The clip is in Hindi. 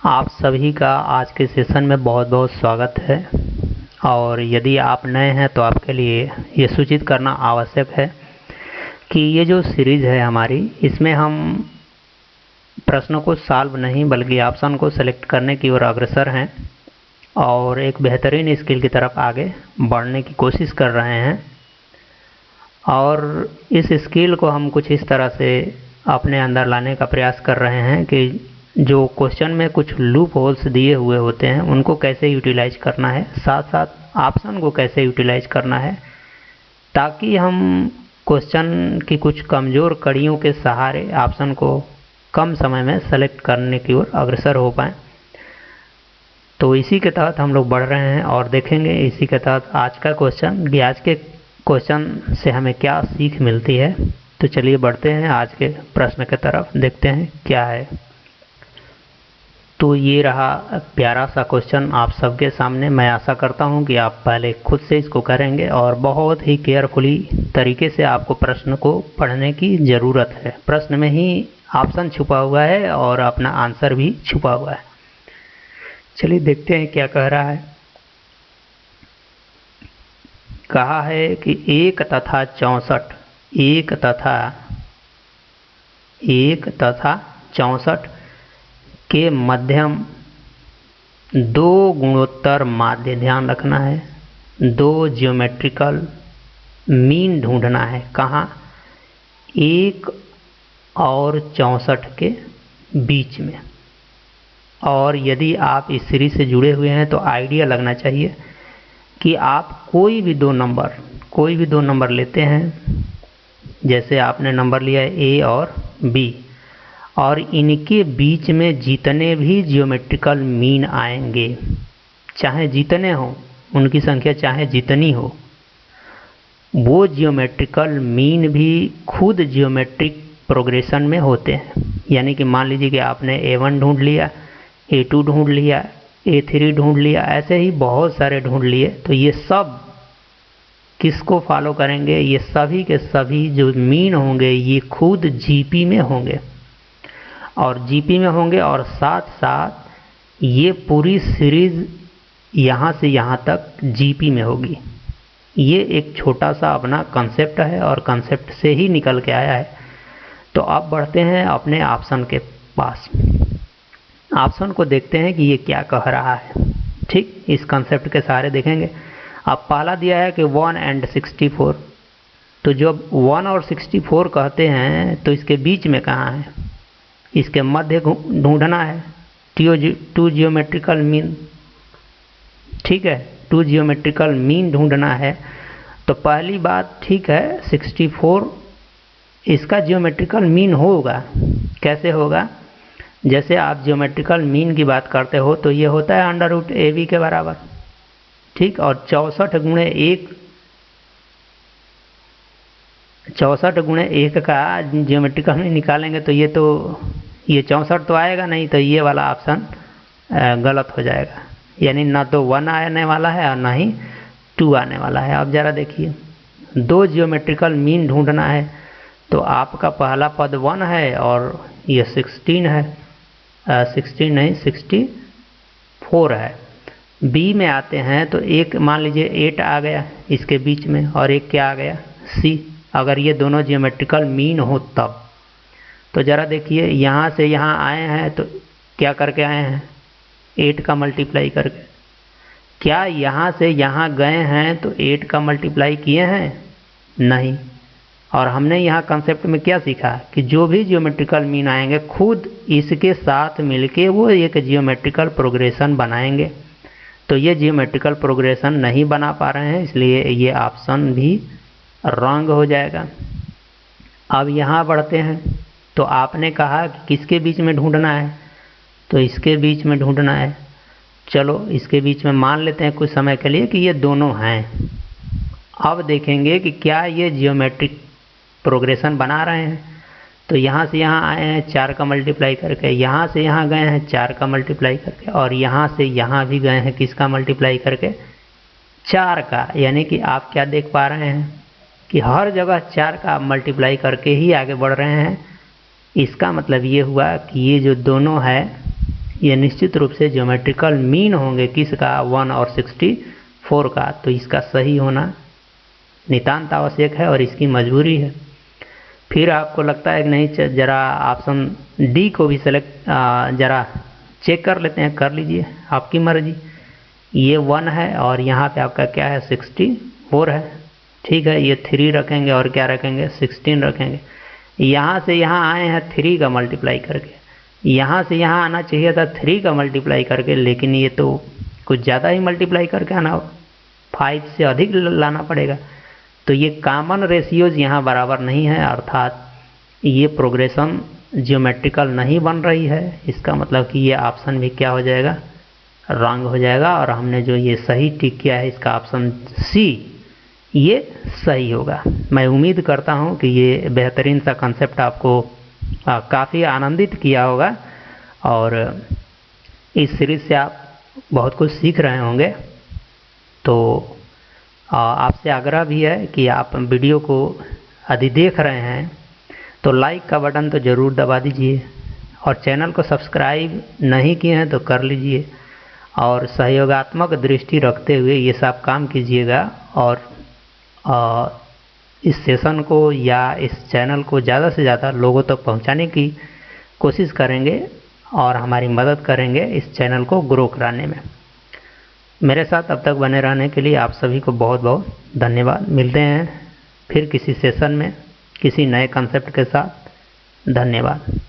आप सभी का आज के सेशन में बहुत बहुत स्वागत है। और यदि आप नए हैं तो आपके लिए ये सूचित करना आवश्यक है कि ये जो सीरीज़ है हमारी, इसमें हम प्रश्नों को सॉल्व नहीं बल्कि ऑप्शन को सेलेक्ट करने की ओर अग्रसर हैं और एक बेहतरीन स्किल की तरफ आगे बढ़ने की कोशिश कर रहे हैं। और इस स्किल को हम कुछ इस तरह से अपने अंदर लाने का प्रयास कर रहे हैं कि जो क्वेश्चन में कुछ लूप होल्स दिए हुए होते हैं उनको कैसे यूटिलाइज करना है, साथ साथ ऑप्शन को कैसे यूटिलाइज करना है, ताकि हम क्वेश्चन की कुछ कमज़ोर कड़ियों के सहारे ऑप्शन को कम समय में सेलेक्ट करने की ओर अग्रसर हो पाएँ। तो इसी के तहत हम लोग बढ़ रहे हैं और देखेंगे इसी के तहत आज का क्वेश्चन कि आज के क्वेश्चन से हमें क्या सीख मिलती है। तो चलिए बढ़ते हैं आज के प्रश्न की तरफ, देखते हैं क्या है। तो ये रहा प्यारा सा क्वेश्चन आप सबके सामने। मैं आशा करता हूँ कि आप पहले खुद से इसको करेंगे और बहुत ही केयरफुली तरीके से आपको प्रश्न को पढ़ने की ज़रूरत है। प्रश्न में ही ऑप्शन छुपा हुआ है और अपना आंसर भी छुपा हुआ है। चलिए देखते हैं क्या कह रहा है। कहा है कि 1 तथा 64 के मध्यम दो गुणोत्तर माध्य, ध्यान रखना है, दो ज्योमेट्रिकल मीन ढूंढना है। कहाँ? 1 और 64 के बीच में। और यदि आप इस सीरीज से जुड़े हुए हैं तो आइडिया लगना चाहिए कि आप कोई भी दो नंबर लेते हैं, जैसे आपने नंबर लिया है A और B, और इनके बीच में जितने भी ज्योमेट्रिकल मीन आएंगे, चाहे जितने हों, उनकी संख्या चाहे जितनी हो, वो ज्योमेट्रिकल मीन भी खुद ज्योमेट्रिक प्रोग्रेशन में होते हैं। यानी कि मान लीजिए कि आपने A1 ढूंढ लिया, A2 ढूंढ लिया, A3 ढूंढ लिया, ऐसे ही बहुत सारे ढूंढ लिए, तो ये सब किसको फॉलो करेंगे? ये सभी के सभी जो मीन होंगे ये खुद जीपी में होंगे, और जीपी में होंगे और साथ साथ ये पूरी सीरीज यहाँ से यहाँ तक जीपी में होगी। ये एक छोटा सा अपना कंसेप्ट है और कंसेप्ट से ही निकल के आया है। तो अब बढ़ते हैं अपने ऑप्शन के पास। ऑप्शन को देखते हैं कि ये क्या कह रहा है। ठीक, इस कंसेप्ट के सहारे देखेंगे। अब पहला दिया है कि 1 and 64। तो जब 1 और 64 कहते हैं तो इसके बीच में कहाँ है? इसके मध्य ढूंढना है, 2 जियोमेट्रिकल मीन। ठीक है, 2 जियोमेट्रिकल मीन ढूंढना है। तो पहली बात, ठीक है, 64 इसका जियोमेट्रिकल मीन होगा। कैसे होगा? जैसे आप ज्योमेट्रिकल मीन की बात करते हो तो ये होता है √AB के बराबर। ठीक, और 64 गुणे 1 का ज्योमेट्रिकल मीन निकालेंगे तो ये 64 तो आएगा नहीं, तो ये वाला ऑप्शन गलत हो जाएगा। यानी ना तो 1 आने वाला है और ना ही 2 आने वाला है। अब ज़रा देखिए, 2 जियोमेट्रिकल मीन ढूंढना है तो आपका पहला पद 1 है और ये 16 है, 16 नहीं 64 है। बी में आते हैं तो एक मान लीजिए 8 आ गया इसके बीच में, और एक क्या आ गया? C। अगर ये दोनों जियोमेट्रिकल मीन हो तब। तो ज़रा देखिए, यहाँ से यहाँ आए हैं तो क्या करके आए हैं? 8 का मल्टीप्लाई करके। क्या यहाँ से यहाँ गए हैं तो 8 का मल्टीप्लाई किए हैं? नहीं। और हमने यहाँ कंसेप्ट में क्या सीखा कि जो भी जियोमेट्रिकल मीन आएंगे खुद इसके साथ मिलके वो एक जियोमेट्रिकल प्रोग्रेशन बनाएंगे। तो ये जियोमेट्रिकल प्रोग्रेशन नहीं बना पा रहे हैं, इसलिए ये ऑप्शन भी रॉन्ग हो जाएगा। अब यहाँ बढ़ते हैं। तो आपने कहा कि किसके बीच में ढूंढना है? तो इसके बीच में ढूंढना है। चलो इसके बीच में मान लेते हैं कुछ समय के लिए कि ये दोनों हैं। अब देखेंगे कि क्या ये जियोमेट्रिक प्रोग्रेशन बना रहे हैं। तो यहाँ से यहाँ आए हैं 4 का मल्टीप्लाई करके, यहाँ से यहाँ गए हैं 4 का मल्टीप्लाई करके, और यहाँ से यहाँ भी गए हैं किसका मल्टीप्लाई करके? 4 का। यानी कि आप क्या देख पा रहे हैं कि हर जगह 4 का मल्टीप्लाई करके ही आगे बढ़ रहे हैं। इसका मतलब ये हुआ कि ये जो दोनों है ये निश्चित रूप से ज्योमेट्रिकल मीन होंगे किसका, 1 और 64 का। तो इसका सही होना नितांत आवश्यक है और इसकी मजबूरी है। फिर आपको लगता है कि नहीं, जरा ऑप्शन डी को भी सेलेक्ट जरा चेक कर लेते हैं, कर लीजिए, आपकी मर्जी। ये 1 है और यहाँ पे आपका क्या है, 64 है। ठीक है, ये 3 रखेंगे और क्या रखेंगे, 16 रखेंगे। यहाँ से यहाँ आए हैं 3 का मल्टीप्लाई करके, यहाँ से यहाँ आना चाहिए था 3 का मल्टीप्लाई करके, लेकिन ये तो कुछ ज़्यादा ही मल्टीप्लाई करके आना, 5 से अधिक लाना पड़ेगा। तो ये कॉमन रेशियोज यहाँ बराबर नहीं है, अर्थात ये प्रोग्रेशन जियोमेट्रिकल नहीं बन रही है। इसका मतलब कि ये ऑप्शन भी क्या हो जाएगा, रॉन्ग हो जाएगा। और हमने जो ये सही टिक किया है इसका ऑप्शन सी, ये सही होगा। मैं उम्मीद करता हूँ कि ये बेहतरीन सा कंसेप्ट आपको काफ़ी आनंदित किया होगा और इस सीरीज़ से आप बहुत कुछ सीख रहे होंगे। तो आपसे आग्रह भी है कि आप वीडियो को यदि देख रहे हैं तो लाइक का बटन तो ज़रूर दबा दीजिए और चैनल को सब्सक्राइब नहीं किए हैं तो कर लीजिए और सहयोगात्मक दृष्टि रखते हुए ये सब काम कीजिएगा। और इस सेशन को या इस चैनल को ज़्यादा से ज़्यादा लोगों तक पहुंचाने की कोशिश करेंगे और हमारी मदद करेंगे इस चैनल को ग्रो कराने में। मेरे साथ अब तक बने रहने के लिए आप सभी को बहुत बहुत धन्यवाद। मिलते हैं फिर किसी सेशन में किसी नए कंसेप्ट के साथ। धन्यवाद।